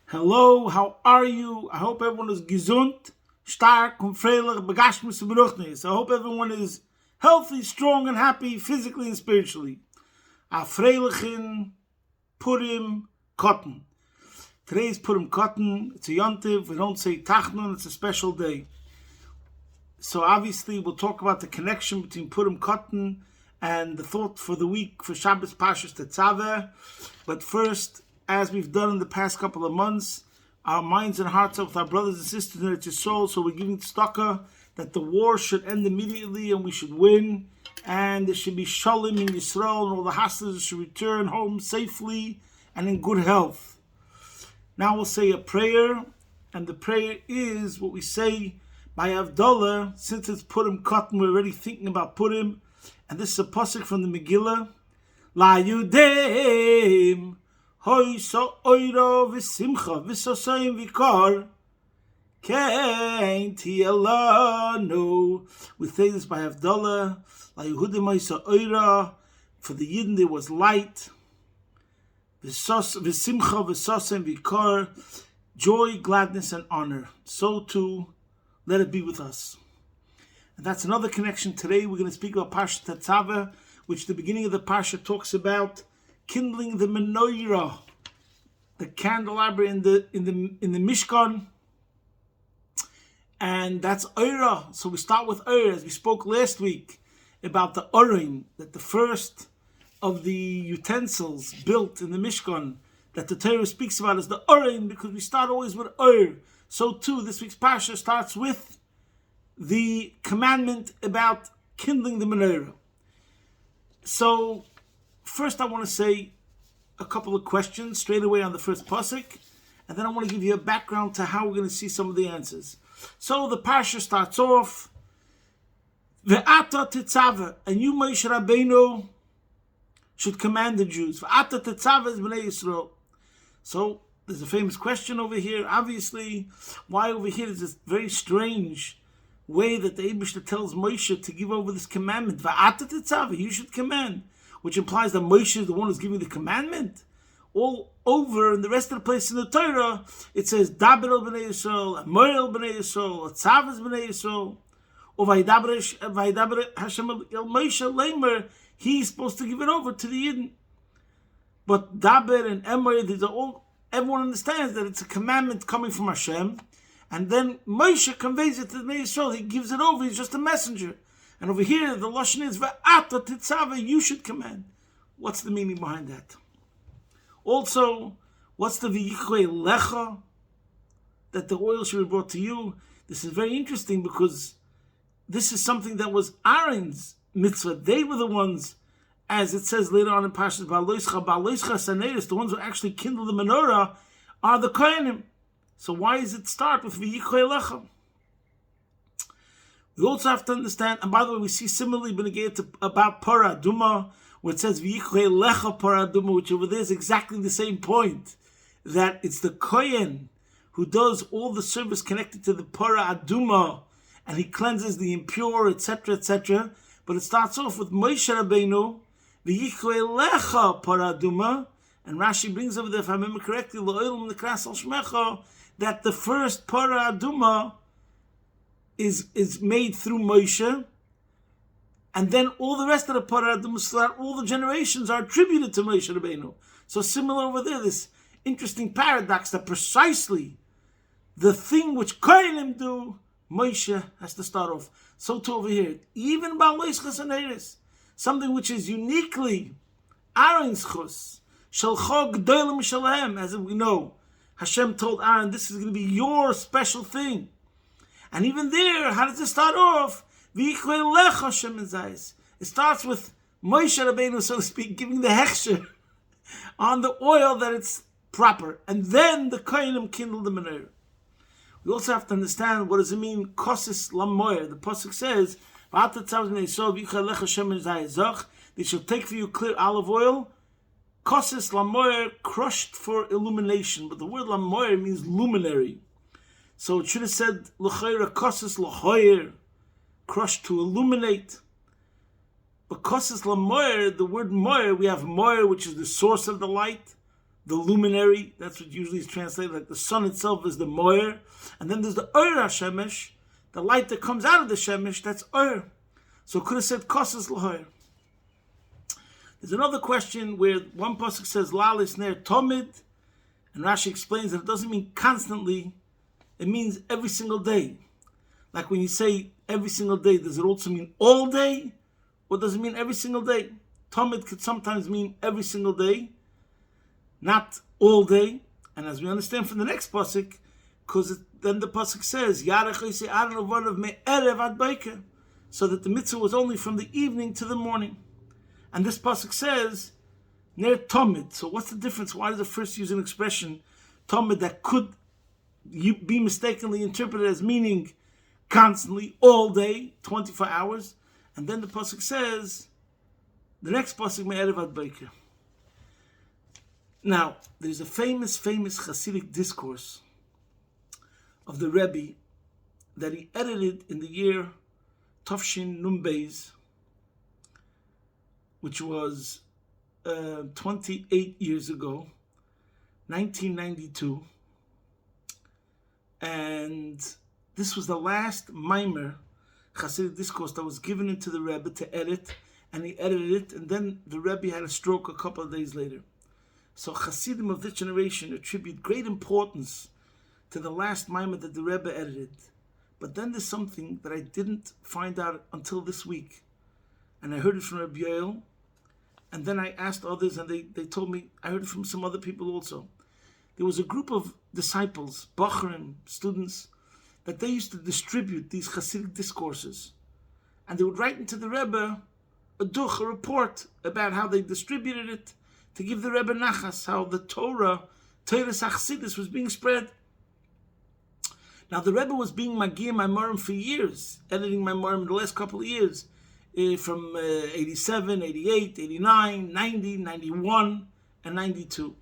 Hello, how are you? I hope everyone is gesund, stark und freilich, begashmis und beruchnis. I hope everyone is healthy, strong, and happy physically and spiritually. A freilichen Purim Cotton. Today is Purim Cotton. It's a yontiv. We don't say Tachnun. It's a special day. So obviously we'll talk about the connection between Purim Cotton and the thought for the week for Shabbos Pashas Tetzaveh. But first, as we've done in the past couple of months, our minds and hearts are with our brothers and sisters in Eretz Yisrael, so we're giving tzedakah that the war should end immediately and we should win, and there should be shalom in Yisrael, and all the hostages should return home safely and in good health. Now we'll say a prayer, and the prayer is what we say by Havdalah. Since it's Purim Cotton, we're already thinking about Purim, and this is a pasuk from the Megillah. La Yudeim Hoy so oiro v'simcha v'sosayim v'kar Kein tielanu. We say this by Havdalah. La Yehudim hoy so oira. For the Yidden there was light. V'simcha v'sosayim v'kar. Joy, gladness, and honor. So too, let it be with us. And that's another connection. Today we're going to speak about Parshat Tetzaveh, which the beginning of the Parsha talks about kindling the menorah, the candelabra in the Mishkan, and that's Oira. So we start with Oira, as we spoke last week about the Orim, that the first of the utensils built in the Mishkan that the Torah speaks about is the Orim, because we start always with Oir. So too, this week's Parsha starts with the commandment about kindling the menorah. So first I want to say a couple of questions straight away on the first pasuk, and then I want to give you a background to how we're going to see some of the answers. So the parsha starts off, Ve'ata Tetzaveh, and you, Moshe Rabbeinu, should command the Jews. Ve'ata Tetzaveh is Bnei Yisrael. So there's a famous question over here. Obviously, why over here is this very strange way that the Eibishter tells Moshe to give over this commandment. Ve'ata Tetzaveh, you should command, which implies that Moshe is the one who's giving the commandment. All over in the rest of the place in the Torah, it says Daber el b'nei Yisrael, Amor el b'nei Yisrael, Tetzaveh b'nei Yisrael, or Vaydaber Hashem el Moshe Leimer. He's supposed to give it over to the Yidden. But Daber and Amor, these are all. Everyone understands that it's a commandment coming from Hashem, and then Moshe conveys it to the Bnei Yisrael. He gives it over. He's just a messenger. And over here, the lashon is Ve'ata Tetzaveh, you should command. What's the meaning behind that? Also, what's the V'yichvei Lecha, that the oil should be brought to you? This is very interesting because this is something that was Aaron's mitzvah. They were the ones, as it says later on in Parshas Ba'aloischa Saneris, the ones who actually kindle the menorah are the Kohanim. So why does it start with V'yichvei Lecha? We also have to understand, and by the way, we see similarly about Parah Aduma, where it says V'yichvei Lecha Parah Aduma, which over there is exactly the same point, that it's the Kohen who does all the service connected to the Parah Aduma, and he cleanses the impure, etc., etc. But it starts off with Moshe Rabbeinu, V'yichvei Lecha Parah Aduma, and Rashi brings over there, if I remember correctly, L'oilum Nekras Al Shmecha, that the first Parah Aduma is made through Moshe, and then all the rest of the Parah Aduma, all the generations are attributed to Moshe Rabbeinu. So similar over there, this interesting paradox that precisely the thing which Kohanim do, Moshe has to start off. So too over here, even Ba'aloischa Saneris, something which is uniquely Aaron's chus, Shalcho G'dolim Shalahem, as we know, Hashem told Aaron, this is going to be your special thing. And even there, how does it start off? It starts with Moshe Rabbeinu, so to speak, giving the hechsher on the oil that it's proper. And then the Kohanim kindle the menorah. We also have to understand, what does it mean, kosis lamoyer? The pasuk says, they shall take for you clear olive oil, kosis lamoyer, crushed for illumination. But the word lamoyer means luminary. So it should have said l'chayra kosis l'choyer, crushed to illuminate. But kosis l'moyer, the word moyer, we have moyer, which is the source of the light. the luminary. That's what usually is translated, like the sun itself is the moyer. And then there's the Oyer HaShemesh, the light that comes out of the Shemesh, that's Oyer. So it could have said Kosas L'Hoyer. There's another question where one pasuk says Lalis Ner Tomid, and Rashi explains that it doesn't mean constantly, it means every single day. Like when you say every single day, does it also mean all day? Or does it mean every single day? Tomid could sometimes mean every single day, not all day. And as we understand from the next pasuk, because then the pasuk says, so that the mitzvah was only from the evening to the morning. And this pasuk says, Ner Tomid. So what's the difference? Why does it first use an expression, Tomid, that could be mistakenly interpreted as meaning constantly, all day, 24 hours? And then the pasuk says, the next pasuk, Me'erev ad Boker. Now, there's a famous Hasidic discourse of the Rebbe that he edited in the year Tafshin Nun Beis, which was 28 years ago, 1992. And this was the last Maimer Hasidic discourse that was given into the Rebbe to edit, and he edited it, and then the Rebbe had a stroke a couple of days later. So Hasidim of this generation attribute great importance to the last Maimer that the Rebbe edited. But then there's something that I didn't find out until this week. And I heard it from Rabbi Yoel, and then I asked others, and they told me, I heard it from some other people also. There was a group of disciples, Bachrim, students, that they used to distribute these Hasidic discourses. And they would write into the Rebbe a report about how they distributed it, to give the Rebbe nachas, how the Torah Chassidus was being spread. Now the Rebbe was being Magir Maimarim for years, editing Maimarim in the last couple of years, from 87, 88, 89, 90, 91, and 92.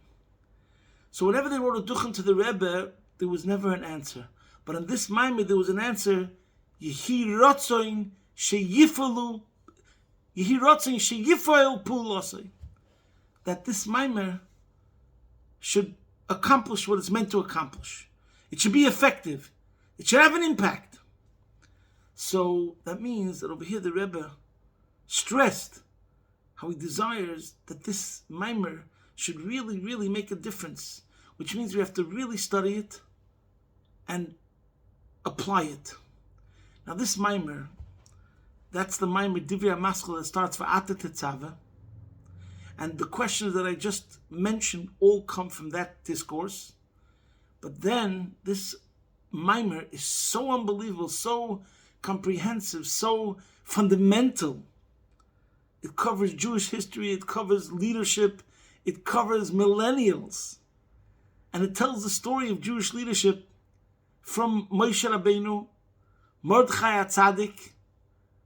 So whenever they wrote a duchen to the Rebbe, there was never an answer. But in this Maimer, there was an answer, Yehi Rotzoin Sheyifalu, Yehi Rotzoin Sheyifael Pulosai. That this Maimer should accomplish what it's meant to accomplish. It should be effective. It should have an impact. So that means that over here the Rebbe stressed how he desires that this Maimer should really make a difference, which means we have to really study it and apply it. Now this Maimer, that's the Maimer Divrei HaMaschil that starts for Ata Tetzaveh. And the questions that I just mentioned all come from that discourse. But then this Maimer is so unbelievable, so comprehensive, so fundamental. It covers Jewish history, it covers leadership, it covers millennials. And it tells the story of Jewish leadership from Moshe Rabbeinu, Mordechai HaTzadik,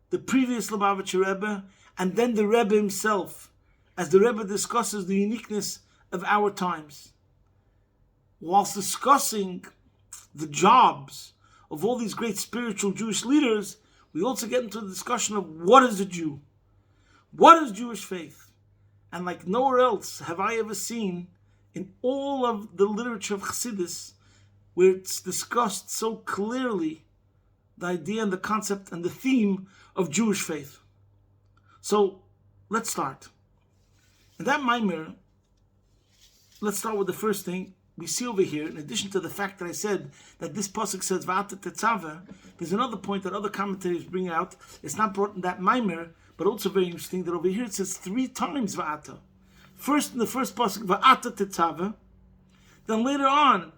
the previous Lubavitcher Rebbe, and then the Rebbe himself, as the Rebbe discusses the uniqueness of our times. Whilst discussing the jobs of all these great spiritual Jewish leaders, we also get into the discussion of what is a Jew? What is Jewish faith? And like nowhere else have I ever seen in all of the literature of Chassidus, where it's discussed so clearly the idea and the concept and the theme of Jewish faith. So let's start. In that Maimer, let's start with the first thing we see over here. In addition to the fact that I said that this pasuk says Va'ata Tetzaveh, there's another point that other commentators bring out. It's not brought in that Maimer, but also very interesting that over here it says 3 times Va'ata. First in the first pasuk Va'ata Tetzaveh, then later on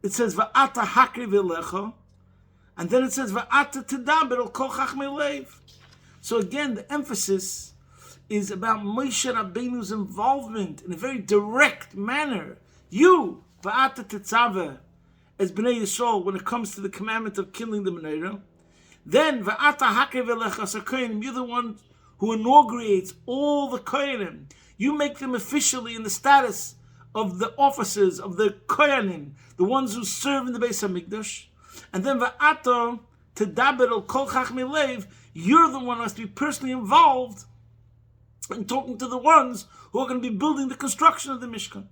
it says Va'ata Hakri V'lecha, and then it says Va'ata Tedaber al Kol Chachmei Leiv. So again, the emphasis is about Moshe Rabbeinu's involvement in a very direct manner. You, Va'ata Tetzaveh, as Bnei Yisrael, when it comes to the commandment of killing the menorah. Then, Va'ata Hakei V'lecha Asar Kohanim, you're the one who inaugurates all the Kohanim. You make them officially in the status of the officers of the Kohanim, the ones who serve in the Beis HaMikdash. And then, Va'ata Tedaber al Kol Chachmei Leiv, you're the one who has to be personally involved and talking to the ones who are going to be building the construction of the Mishkan.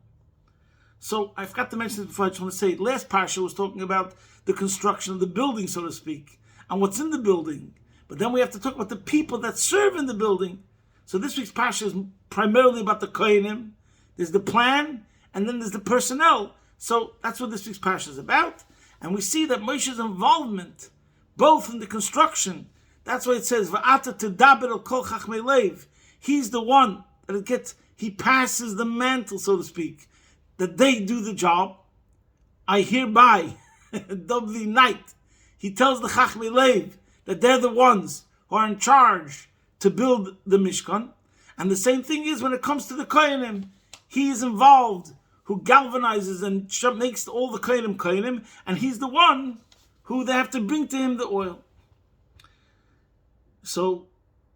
So I forgot to mention this before. I just want to say, last parsha was talking about the construction of the building, so to speak, and what's in the building. But then we have to talk about the people that serve in the building. So this week's parsha is primarily about the kohanim. There's the plan, and then there's the personnel. So that's what this week's parsha is about. And we see that Moshe's involvement, both in the construction, that's why it says, Va'ata tedaber el kol chachmei lev. He's the one that he passes the mantle, so to speak, that they do the job. I hereby dub the night. He tells the chachmei lev that they're the ones who are in charge to build the Mishkan. And the same thing is when it comes to the kohanim. He is involved, who galvanizes and makes all the kohanim, and he's the one who they have to bring to him the oil. So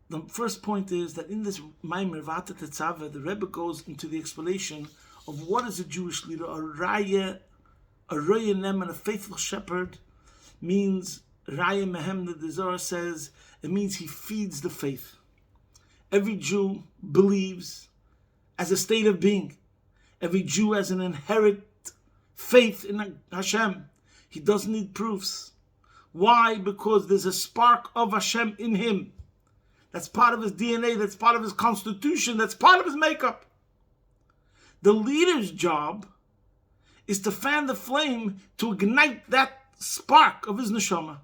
the first point is that in this Maimer Vata Tetzaveh, the Rebbe goes into the explanation of what is a Jewish leader. A roya nem, and a faithful shepherd means raya mehem. The Zohar says it means he feeds the faith. Every Jew believes as a state of being. Every Jew has an inherent faith in Hashem. He doesn't need proofs. Why? Because there's a spark of Hashem in him. That's part of his DNA, that's part of his constitution, that's part of his makeup. The leader's job is to fan the flame, to ignite that spark of his neshama.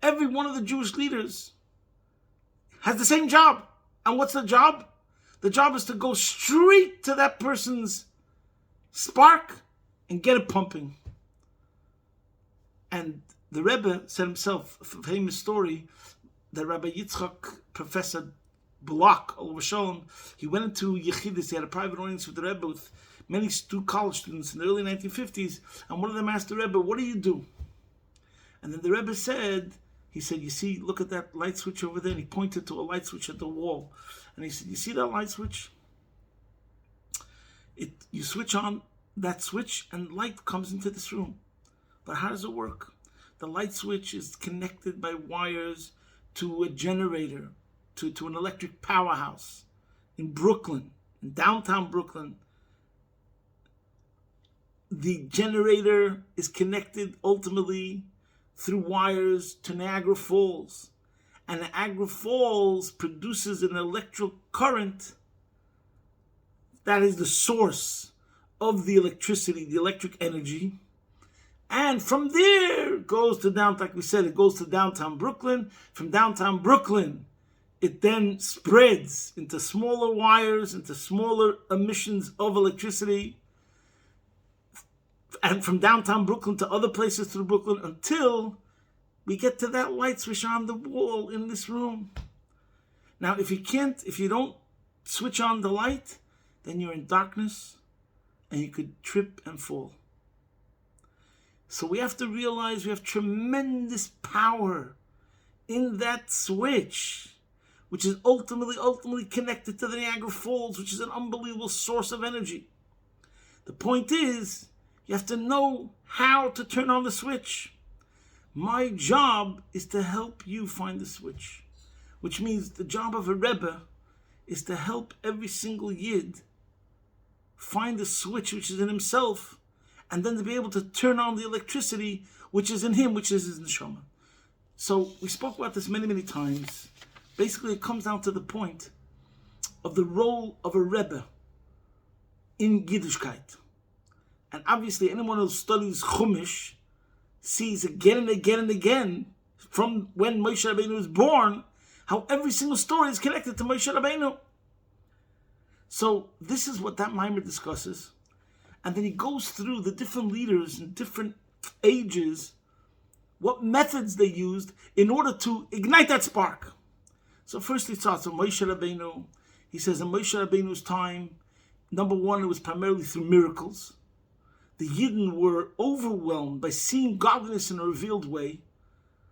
Every one of the Jewish leaders has the same job. And what's the job? The job is to go straight to that person's spark and get it pumping. And the Rebbe said himself, a famous story, that Rabbi Yitzchak, Professor Block, he went into Yechidus, he had a private audience with the Rebbe with many college students in the early 1950s, and one of them asked the Rebbe, what do you do? And then the Rebbe said, you see, look at that light switch over there, and he pointed to a light switch at the wall. And he said, you see that light switch? You switch on that switch and light comes into this room. But how does it work? The light switch is connected by wires to a generator, to an electric powerhouse in Brooklyn, in downtown Brooklyn. The generator is connected ultimately through wires to Niagara Falls. And Niagara Falls produces an electrical current that is the source of the electricity, the electric energy. And from there, it goes to downtown, like we said, it goes to downtown Brooklyn. From downtown Brooklyn, it then spreads into smaller wires, into smaller emissions of electricity. And from downtown Brooklyn to other places through Brooklyn until we get to that light switch on the wall in this room. Now, if you don't switch on the light, then you're in darkness and you could trip and fall. So we have to realize we have tremendous power in that switch, which is ultimately connected to the Niagara Falls, which is an unbelievable source of energy. The point is, you have to know how to turn on the switch. My job is to help you find the switch, which means the job of a Rebbe is to help every single Yid find the switch which is in himself, and then to be able to turn on the electricity which is in him, which is his neshama. So we spoke about this many times. Basically, it comes down to the point of the role of a Rebbe in Yiddishkeit. And obviously, anyone who studies Chumash sees again and again, from when Moshe Rabbeinu was born, how every single story is connected to Moshe Rabbeinu. So this is what that Maimer discusses. And then he goes through the different leaders in different ages, what methods they used in order to ignite that spark. So first he starts with Moshe Rabbeinu. He says in Moshe Rabbeinu's time, number one, it was primarily through miracles. The Yidden were overwhelmed by seeing godliness in a revealed way.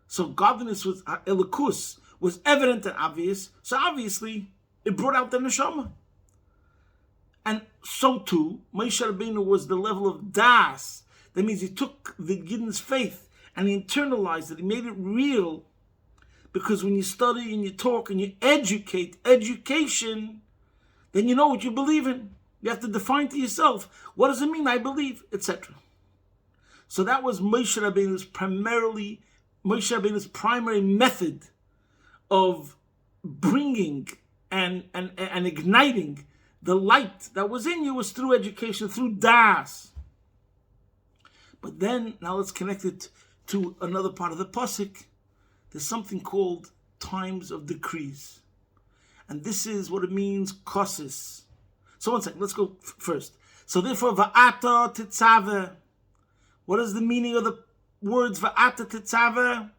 So godliness was elikus, was evident and obvious. So obviously, it brought out the neshama. And so too, Moshe Rabbeinu was the level of das. That means he took the Yidden's faith and he internalized it. He made it real. Because when you study and you talk and you educate, education, then you know what you believe in. You have to define to yourself, what does it mean, I believe, etc. So that was Moshe Rabbeinu's primary method of bringing and igniting the light that was in you, was through education, through das. But then, now let's connect it to another part of the pasuk. There's something called times of decrees. And this is what it means, kosis. So one second, let's go first. So therefore, va'ata tetzaveh. What is the meaning of the words va'ata tetzaveh?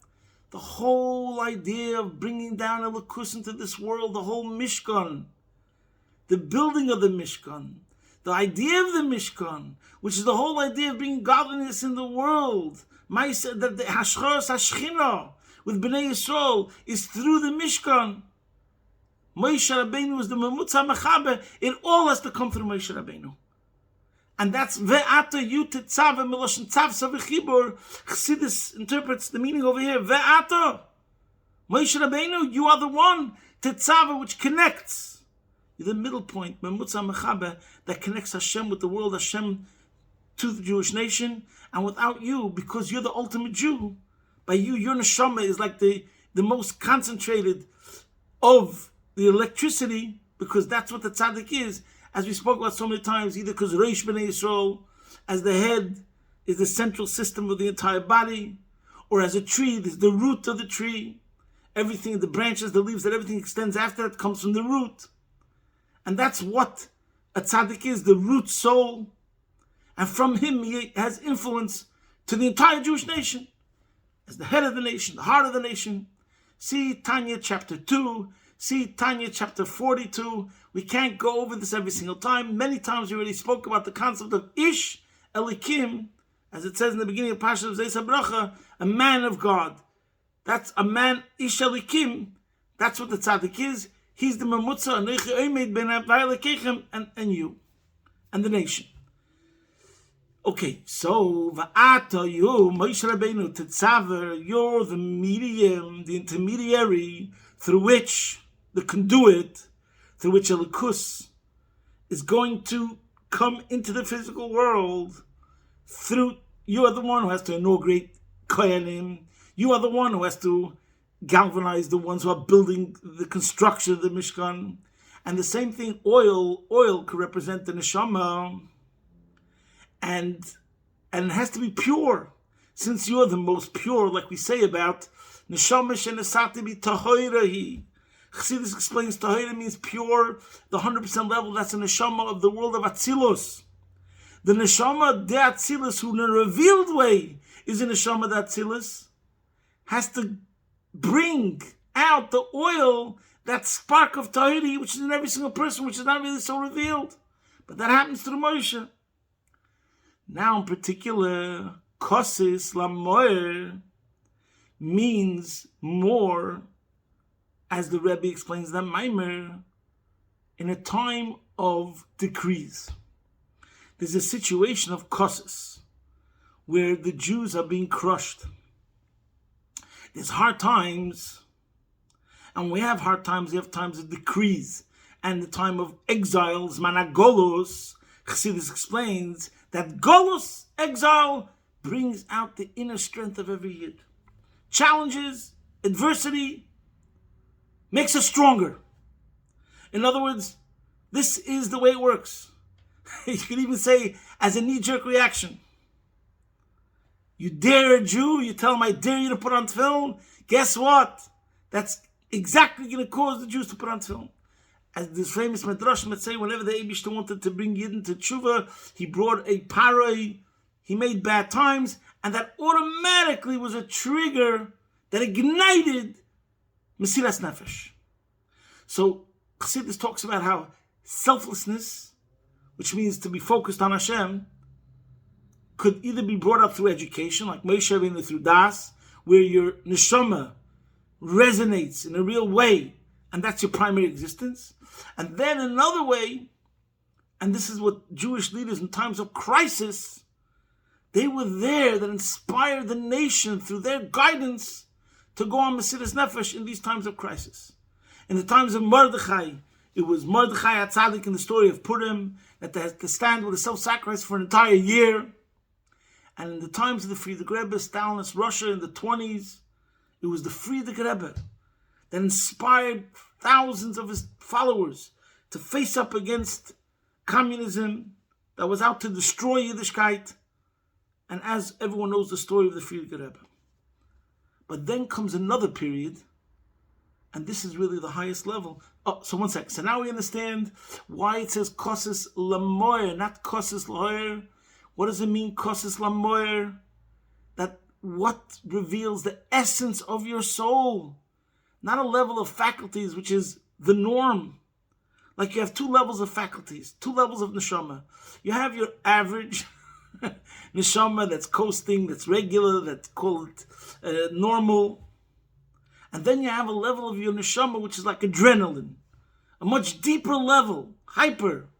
The whole idea of bringing down Elokus into this world, the whole Mishkan, the building of the Mishkan, the idea of the Mishkan, which is the whole idea of bringing godliness in the world. That the Hashchos Hashchina with Bnei Yisrael is through the Mishkan. Moshe Rabbeinu is the Memutza Mechaber. It all has to come through Moshe Rabbeinu. And that's Ve'ata Yu Tetzaveh Meloshen Tzav Savechibur. Chassidus interprets the meaning over here. Ve'ata. Moshe Rabbeinu, you are the one, Tetzaveh, which connects. You're the middle point, Memutza Mechaber, that connects Hashem with the world, Hashem to the Jewish nation. And without you, because you're the ultimate Jew, by you, your neshama is like the most concentrated of the electricity, because that's what the tzaddik is. As we spoke about so many times, either because Reish B'nai Yisrael, as the head, is the central system of the entire body, or as a tree, there's the root of the tree. Everything, the branches, the leaves, that everything extends after that comes from the root. And that's what a tzaddik is, the root soul. And from him, he has influence to the entire Jewish nation. As the head of the nation, the heart of the nation. See Tanya chapter 2, see Tanya chapter 42. We can't go over this every single time. Many times we already spoke about the concept of Ish Elikim, as it says in the beginning of Pasha of Zeis HaBracha, a man of God. That's a man, Ish Elikim. That's what the tzaddik is. He's the Mamutza, and you, and the nation. Okay, so Va'ata you, Moshe Rabbeinu, Tetzaveh, you're the medium, the intermediary through which, the conduit, through which Elokus is going to come into the physical world. Through, you are the one who has to inaugurate Koyanim. You are the one who has to galvanize the ones who are building the construction of the Mishkan. And the same thing, oil could represent the Neshama. And it has to be pure. Since you're the most pure, like we say about Neshama shenesati bi tahoirahi. Chassidus explains Tahira means pure, the 100% level. That's the neshama of the world of Atzilus. The neshama de Atzilus, who in a revealed way is a neshama de Atzilus, has to bring out the oil, that spark of Tahiri, which is in every single person, which is not really so revealed. But that happens through Moshe. Now in particular, Kosis Lamoer means more, as the Rebbe explains that Maimer, in a time of decrees. There's a situation of kosis, where the Jews are being crushed. There's hard times, and we have hard times, we have times of decrees, and the time of exiles, managolos. Chassidus explains that golos, exile, brings out the inner strength of every Yid. Challenges, adversity, makes us stronger. In other words, this is the way it works. You could even say as a knee-jerk reaction. You dare a Jew, you tell him, I dare you to put on tefillin. Guess what? That's exactly going to cause the Jews to put on tefillin. As this famous Midrash might say, whenever the Eibishter wanted to bring Yidden to tshuva, he brought a paroi, he made bad times, and that automatically was a trigger that ignited Mesiras Nefesh. So Chassidus talks about how selflessness, which means to be focused on Hashem, could either be brought up through education, like Moshe Rabbeinu through Das, where your neshama resonates in a real way, and that's your primary existence. And then another way, and this is what Jewish leaders in times of crisis, they were there that inspired the nation through their guidance to go on Mesiras Nefesh in these times of crisis. In the times of Mordechai, It was Mordechai HaTzadik in the story of Purim, that they had to stand with a self-sacrifice for an entire year. And in the times of the Frierdiker Rebbe, Stalinist Russia in the 20s, it was the Frierdiker Rebbe that inspired thousands of his followers to face up against communism that was out to destroy Yiddishkeit. And as everyone knows the story of the Frierdiker Rebbe. But then comes another period, and this is really the highest level. So one second. So now we understand why it says Kosis Lamoyer, not Kosis Lahoyer. What does it mean, Kosis Lamoyer? That what reveals the essence of your soul, not a level of faculties, which is the norm. Like you have two levels of faculties, two levels of neshama. You have your average neshama that's coasting, that's regular, that's called normal. And then you have a level of your neshama which is like adrenaline, a much deeper level, hyper.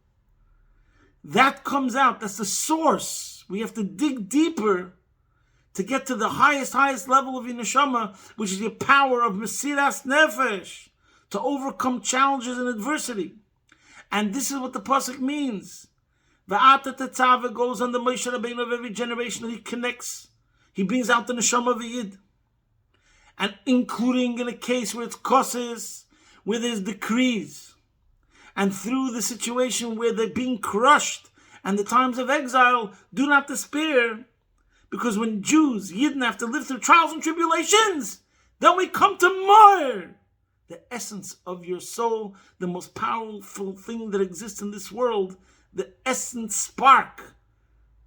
That comes out, that's the source. We have to dig deeper to get to the highest level of your neshama, which is your power of Mesiras Nefesh, to overcome challenges and adversity. And this is what the pasuk means. Va'ata Tetzaveh goes on the Moshe Rabbeinu of every generation that he connects. He brings out the neshama of a Yid. And including in a case where it's kosis, where there's decrees. And through the situation where they're being crushed and the times of exile, do not despair. Because when Jews, Yidden, have to live through trials and tribulations, then we come to more. The essence of your soul, the most powerful thing that exists in this world, the essence spark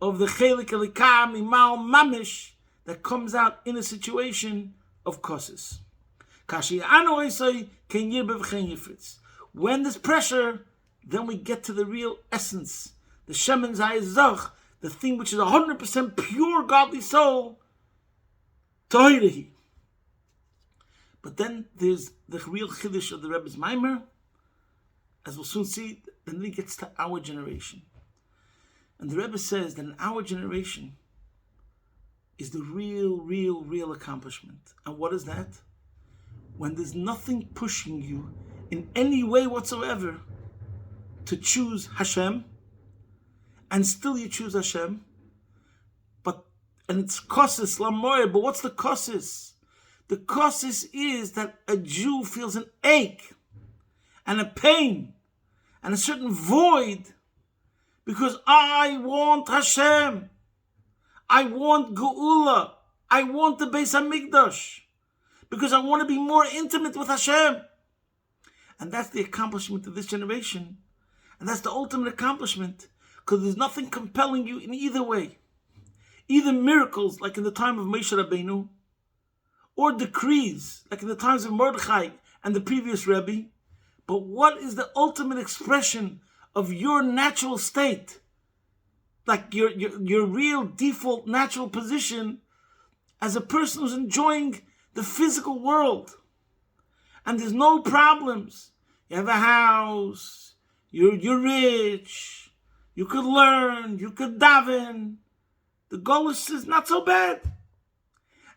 of the Chelik Elikah Mimal Mamish that comes out in a situation of kosis. When there's pressure, then we get to the real essence, the Shemen Zayizach, the thing which is 100% pure godly soul, Tohirehi. But then there's the real chiddush of the Rebbe's Maimer, as we'll soon see. Then he gets to our generation. And the Rebbe says that in our generation is the real accomplishment. And what is that? When there's nothing pushing you in any way whatsoever to choose Hashem, and still you choose Hashem, and it's kosis lamoyer, but what's the kosis? The kosis is that a Jew feels an ache and a pain and a certain void because I want Hashem. I want Geula. I want the Beis HaMikdash because I want to be more intimate with Hashem. And that's the accomplishment of this generation. And that's the ultimate accomplishment because there's nothing compelling you in either way. Either miracles, like in the time of Moshe Rabbeinu, or decrees, like in the times of Mordechai and the previous Rebbe. But what is the ultimate expression of your natural state? Like your real default natural position as a person who's enjoying the physical world. And there's no problems. You have a house, you're rich, you could learn, you could daven. The Golus is not so bad.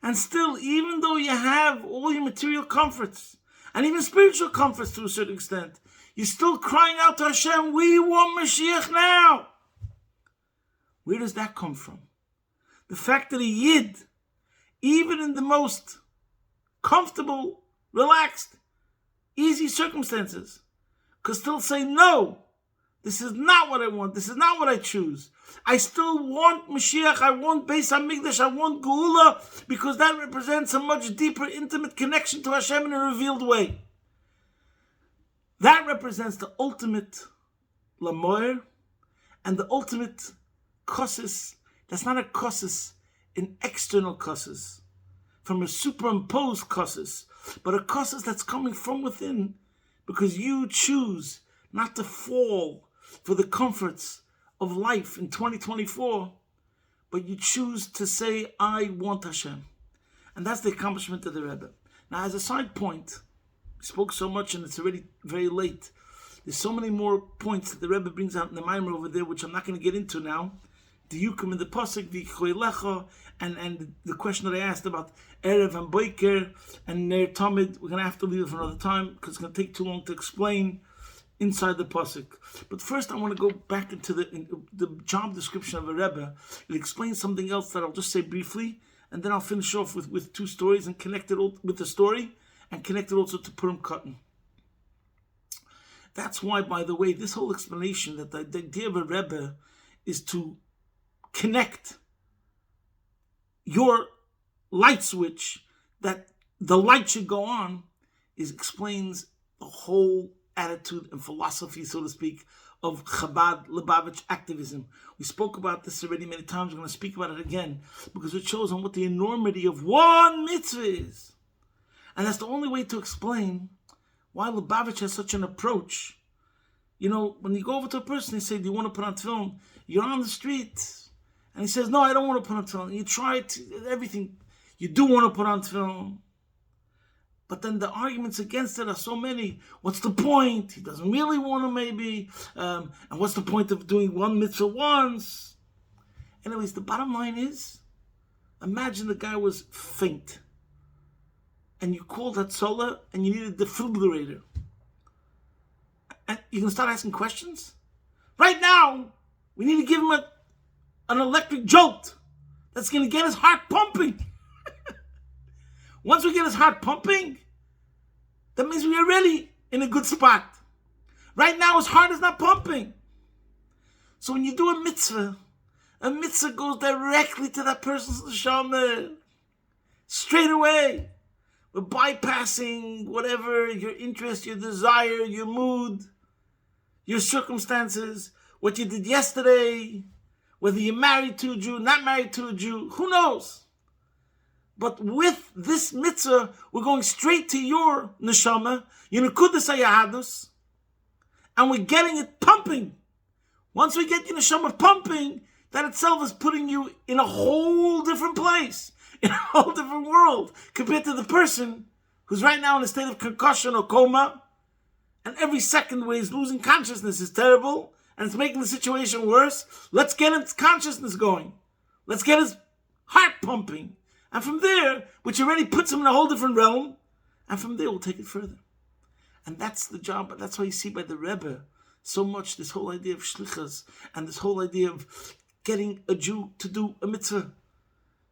And still, even though you have all your material comforts, and even spiritual comforts to a certain extent, you're still crying out to Hashem, we want Mashiach now. Where does that come from? The fact that a Yid, even in the most comfortable, relaxed, easy circumstances, could still say, no, this is not what I want, this is not what I choose. I still want Mashiach, I want Beis HaMikdash, I want Geula, because that represents a much deeper, intimate connection to Hashem in a revealed way. That represents the ultimate Lamoyer and the ultimate kosis. That's not a kosis in external kosis, from a superimposed kosis, but a kosis that's coming from within, because you choose not to fall for the comforts of life in 2024, but you choose to say, I want Hashem. And that's the accomplishment of the Rebbe. Now, as a side point, we spoke so much and it's already very late. There's so many more points that the Rebbe brings out in the Maimer over there, which I'm not going to get into now. The Yukim in the Pasuk, the Choylecha, and the question that I asked about Erev and Boiker and Ner Tamid, we're going to have to leave it for another time because it's going to take too long to explain. inside the pasuk. But first I want to go back into the job description of a Rebbe. It explains something else that I'll just say briefly, and then I'll finish off with two stories and connect it with the story, and connect it also to Purim Katan. That's why, by the way, this whole explanation that the idea of a Rebbe is to connect your light switch, that the light should go on, explains the whole attitude and philosophy, so to speak, of Chabad Lubavitch activism. We spoke about this already many times. We're going to speak about it again because it shows on what the enormity of one mitzvah is. And that's the only way to explain why Lubavitch has such an approach. You know, when you go over to a person, they say, do you want to put on tefillin? You're on the street. And he says, no, I don't want to put on tefillin. You try everything. You do want to put on tefillin. But then the arguments against it are so many. What's the point? He doesn't really want to, maybe. And what's the point of doing one mitzvah once? Anyways, the bottom line is, imagine the guy was faint. And you called Hatzalah and you needed a defibrillator. And you're going to start asking questions? Right now, we need to give him an electric jolt that's going to get his heart pumping. Once we get his heart pumping, that means we are really in a good spot. Right now, his heart is not pumping. So when you do a mitzvah goes directly to that person's neshama. Straight away. We're bypassing whatever your interest, your desire, your mood, your circumstances, what you did yesterday, whether you're married to a Jew, not married to a Jew, who knows? But with this mitzvah, we're going straight to your neshama, your nekudas hayahadus, and we're getting it pumping. Once we get your neshama pumping, that itself is putting you in a whole different place, in a whole different world, compared to the person who's right now in a state of concussion or coma, and every second where he's losing consciousness is terrible, and it's making the situation worse. Let's get his consciousness going. Let's get his heart pumping. And from there, which already puts him in a whole different realm, and from there we'll take it further. And that's the job. That's why you see by the Rebbe so much this whole idea of shlichus and this whole idea of getting a Jew to do a mitzvah.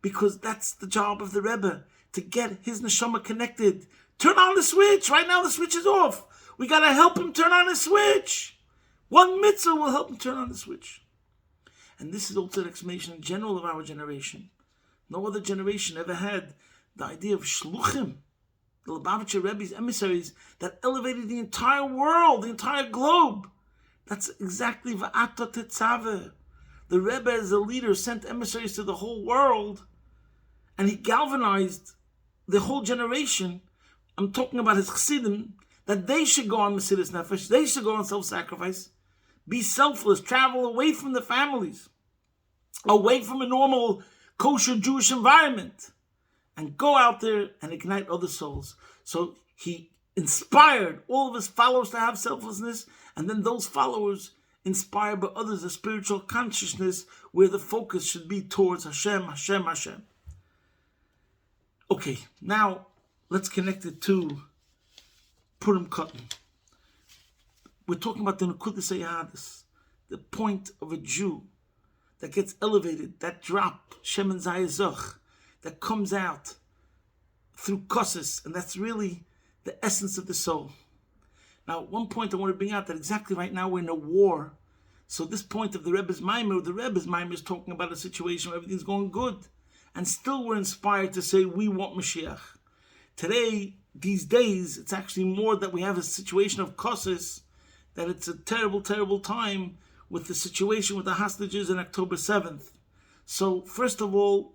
Because that's the job of the Rebbe, to get his neshama connected. Turn on the switch. Right now the switch is off. We got to help him turn on the switch. One mitzvah will help him turn on the switch. And this is also an explanation in general of our generation. No other generation ever had the idea of shluchim, the Lubavitcher Rebbe's emissaries that elevated the entire world, the entire globe. That's exactly va'ata Tetzaveh. The Rebbe as a leader sent emissaries to the whole world, and he galvanized the whole generation. I'm talking about his chassidim, that they should go on Mesiras Nefesh, they should go on self-sacrifice, be selfless, travel away from the families, away from a normal kosher Jewish environment, and go out there and ignite other souls. So he inspired all of his followers to have selflessness, and then those followers inspired by others a spiritual consciousness where the focus should be towards Hashem, Hashem, Hashem. Okay, now let's connect it to Purim Katan. We're talking about the nekudas hayahadus, the point of a Jew that gets elevated, that drop, Shemen Zayazach, that comes out through kosis, and that's really the essence of the soul. Now, at one point I want to bring out that exactly right now we're in a war. So this point of the Rebbe's Maimer is talking about a situation where everything's going good. And still we're inspired to say we want Mashiach. Today, these days, it's actually more that we have a situation of kosis, that it's a terrible, terrible time with the situation with the hostages on October 7th. So, first of all,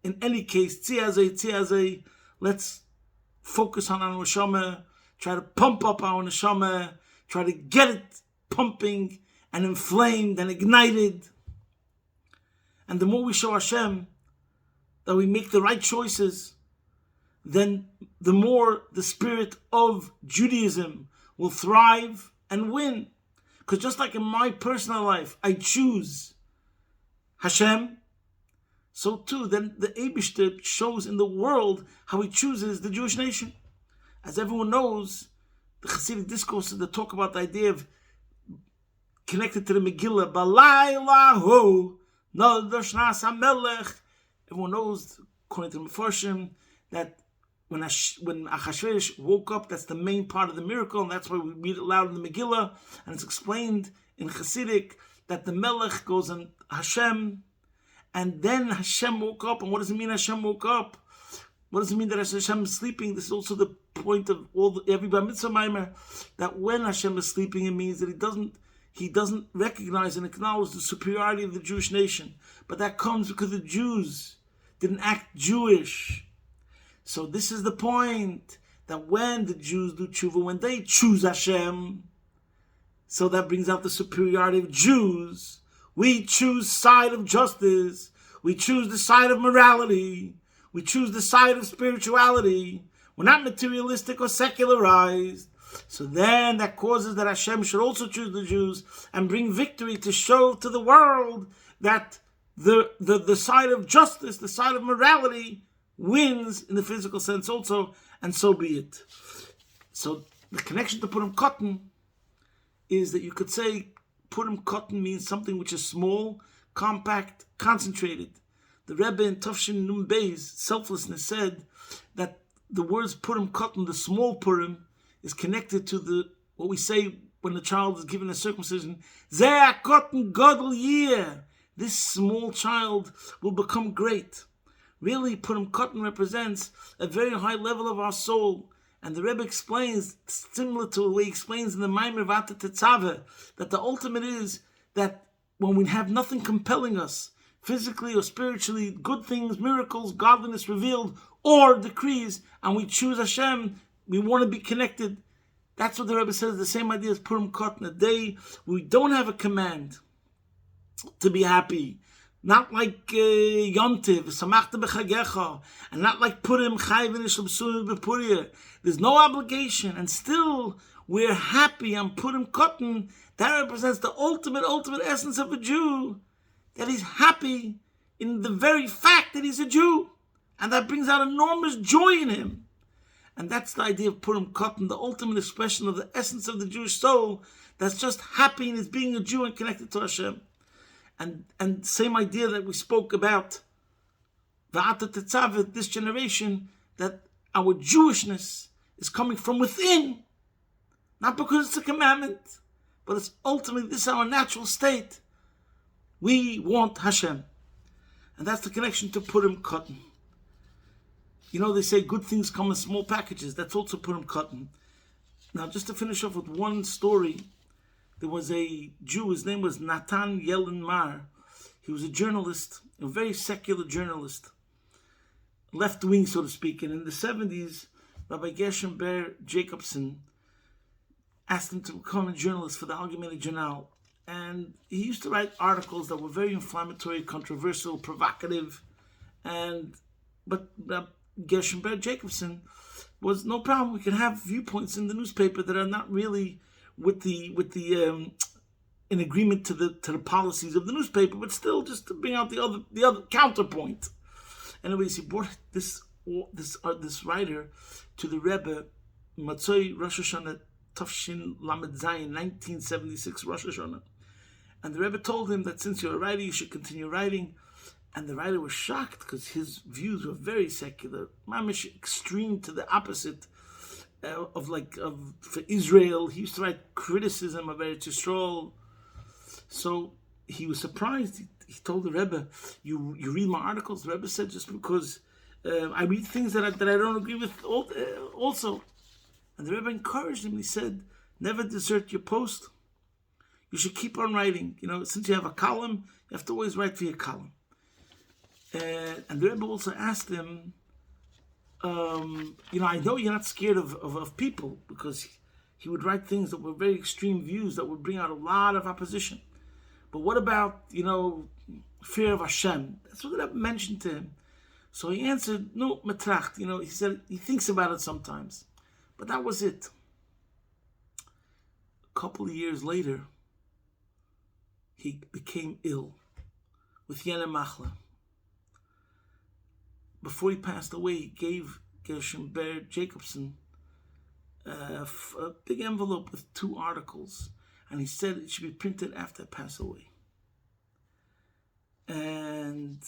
in any case, Tetzaveh, let's focus on our neshama, try to pump up our neshama, try to get it pumping and inflamed and ignited. And the more we show Hashem that we make the right choices, then the more the spirit of Judaism will thrive and win. Because just like in my personal life, I choose Hashem, so too then the Eibishter shows in the world how he chooses the Jewish nation. As everyone knows, the Hasidic discourses that talk about the idea of connected to the Megillah, Balayla Ho, no Doshnas HaMelech. Everyone knows, according to the Mefarshim, that when Achashverosh woke up, that's the main part of the miracle, and that's why we read it loud in the Megillah, and it's explained in Hasidic that the Melech goes on Hashem, and then Hashem woke up. And what does it mean Hashem woke up? What does it mean that Hashem is sleeping? This is also the point of every Bar Mitzvah Maimer, that when Hashem is sleeping, it means that he doesn't recognize and acknowledge the superiority of the Jewish nation. But that comes because the Jews didn't act Jewish. So this is the point, that when the Jews do tshuva, when they choose Hashem, so that brings out the superiority of Jews. We choose side of justice. We choose the side of morality. We choose the side of spirituality. We're not materialistic or secularized. So then that causes that Hashem should also choose the Jews and bring victory to show to the world that the side of justice, the side of morality, wins in the physical sense also, and so be it. So the connection to Purim Katan is that you could say Purim Katan means something which is small, compact, concentrated. The Rebbe in Tafshin Nun Beis, Selflessness, said that the words Purim Katan, the small Purim, is connected to what we say when the child is given a circumcision. Zeh Katan Gadol Yeh. This small child will become great. Really, Purim Katan represents a very high level of our soul. And the Rebbe explains, similar to the way he explains in the Maimer Vata Tetzaveh, that the ultimate is that when we have nothing compelling us, physically or spiritually, good things, miracles, godliness revealed, or decrees, and we choose Hashem, we want to be connected. That's what the Rebbe says, the same idea as Purim Katan, a day we don't have a command to be happy. Not like Yom Tov, Samachta b'chagecha, and not like Purim, Chayv v'nishlam b'surim b'puriyah. There's no obligation, and still we're happy on Purim Katan. That represents the ultimate essence of a Jew, that he's happy in the very fact that he's a Jew, and that brings out enormous joy in him. And that's the idea of Purim Katan, the ultimate expression of the essence of the Jewish soul, that's just happy in his being a Jew and connected to Hashem. And same idea that we spoke about, V'ata Tetzaveh, this generation, that our Jewishness is coming from within, not because it's a commandment, but it's ultimately, this is our natural state. We want Hashem. And that's the connection to Purim Katan. You know, they say good things come in small packages. That's also Purim Katan. Now, just to finish off with one story, there was a Jew, his name was Natan Yellen Mar. He was a journalist, a very secular journalist, left-wing, so to speak. And in the 70s, Rabbi Gershom Ber Jacobson asked him to become a journalist for the Allgemeine Journal. And he used to write articles that were very inflammatory, controversial, provocative. But Gershom Ber Jacobson was no problem. We can have viewpoints in the newspaper that are not really in agreement to the policies of the newspaper, but still just to bring out the other counterpoint. Anyways, he brought this writer to the Rebbe Matzoi Rosh Hashanah Tafshin Lamed Zayin 1976 Rosh Hashanah, and the Rebbe told him that since you're a writer, you should continue writing. And the writer was shocked because his views were very secular, mamish extreme to the opposite. For Israel, he used to write criticism of Eretz Yisrael. So he was surprised. He told the Rebbe, "You read my articles?" The Rebbe said, "Just because I read things that I don't agree with also." And the Rebbe encouraged him. He said, "Never desert your post. You should keep on writing. You know, since you have a column, you have to always write for your column." And the Rebbe also asked him, I know you're not scared of people, because he would write things that were very extreme views that would bring out a lot of opposition. But what about, fear of Hashem? That's what the Rebbe mentioned to him. So he answered, no, metracht. He said he thinks about it sometimes. But that was it. A couple of years later, he became ill with Yene Machla. Before he passed away, he gave Gershom Ber Jacobson a big envelope with 2 articles, and he said it should be printed after I pass away. And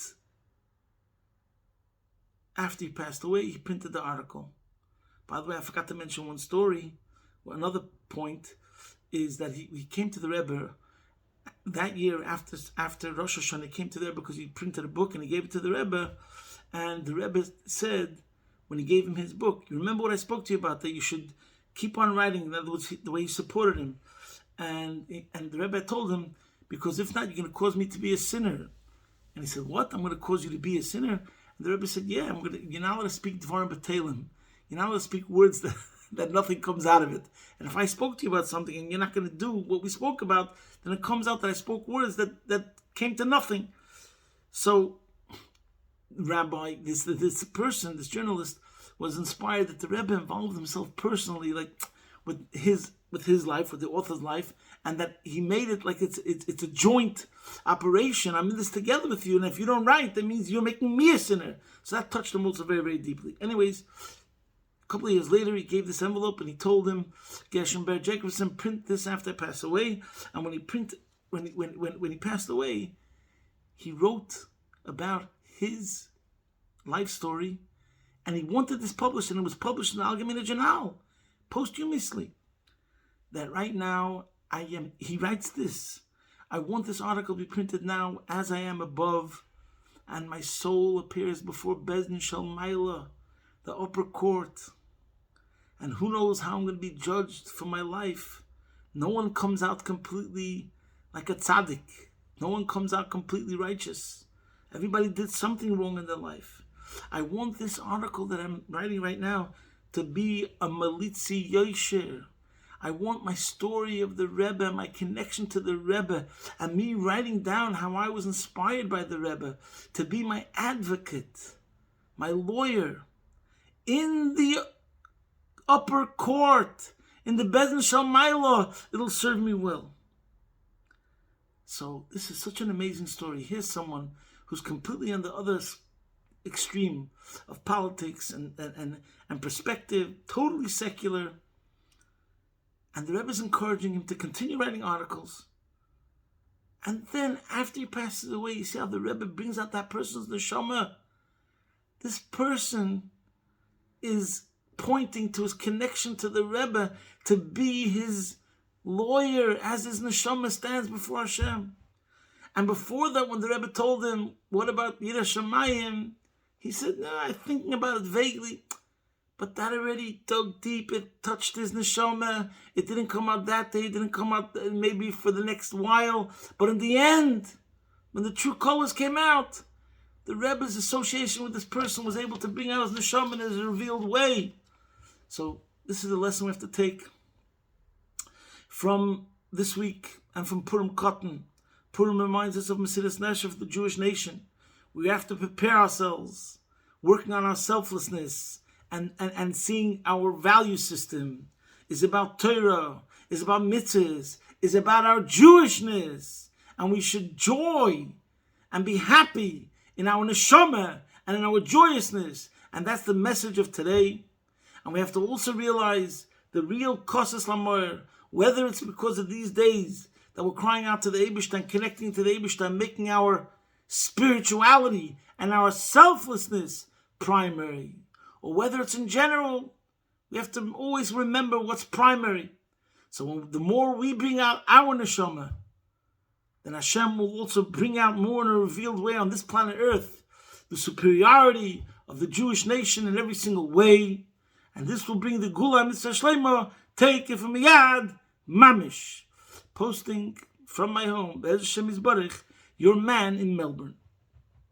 after he passed away, he printed the article. By the way, I forgot to mention one story. Well, another point is that he came to the Rebbe that year after Rosh Hashanah. He came to the Rebbe because he printed a book and he gave it to the Rebbe. And the Rebbe said, when he gave him his book, you remember what I spoke to you about, that you should keep on writing. In other words, the way he supported him. And the Rebbe told him, because if not, you're going to cause me to be a sinner. And he said, what? I'm going to cause you to be a sinner? And the Rebbe said, yeah, you're not allowed to speak Dvarim B'Teilim. You're not allowed to speak words that nothing comes out of it. And if I spoke to you about something and you're not going to do what we spoke about, then it comes out that I spoke words that came to nothing. So, Rabbi, this person, this journalist, was inspired that the Rebbe involved himself personally, like with his life, with the author's life, and that he made it like it's a joint operation. I'm in this together with you, and if you don't write, that means you're making me a sinner. So that touched him also very, very deeply. Anyways, a couple of years later, he gave this envelope and he told him, Gershon Ber Jacobson, print this after I pass away. And when he passed away, he wrote about his life story, and he wanted this published, and it was published in the Algemeine Journal posthumously. That right now he writes this, I want this article to be printed now as I am above, and my soul appears before Bezdin Shalmaila, the upper court, and who knows how I'm going to be judged for my life. No one comes out completely like a tzaddik. No one comes out completely righteous. Everybody did something wrong in their life. I want this article that I'm writing right now to be a Malitzi Yosher. I want my story of the Rebbe, my connection to the Rebbe, and me writing down how I was inspired by the Rebbe to be my advocate, my lawyer, in the upper court, in the Bezdin Shalmaila. It'll serve me well. So this is such an amazing story. Here's someone who's completely on the other extreme of politics and perspective, totally secular. And the Rebbe is encouraging him to continue writing articles. And then after he passes away, you see how the Rebbe brings out that person's neshama. This person is pointing to his connection to the Rebbe, to be his lawyer as his neshama stands before Hashem. And before that, when the Rebbe told him, what about Yirah Shamayim? He said, no, I'm thinking about it vaguely. But that already dug deep. It touched his neshama. It didn't come out that day. It didn't come out maybe for the next while. But in the end, when the true colors came out, the Rebbe's association with this person was able to bring out his neshama in his revealed way. So this is the lesson we have to take from this week and from Purim Cotton. Purim reminds us of Mesiras Nefesh of the Jewish nation. We have to prepare ourselves, working on our selflessness, and seeing our value system is about Torah, is about mitzvahs, is about our Jewishness. And we should joy and be happy in our neshama and in our joyousness. And that's the message of today. And we have to also realize the real kosas lamoyer, whether it's because of these days that we're crying out to the Eibishter, connecting to the Eibishter, making our spirituality and our selflessness primary, or whether it's in general, we have to always remember what's primary. So the more we bring out our neshama, then Hashem will also bring out more in a revealed way on this planet Earth, the superiority of the Jewish nation in every single way. And this will bring the Gula Mitzvah Shlema, take it from Yad Mamish. Posting from my home, Be'ez Hashem Yisbarach, your man in Melbourne.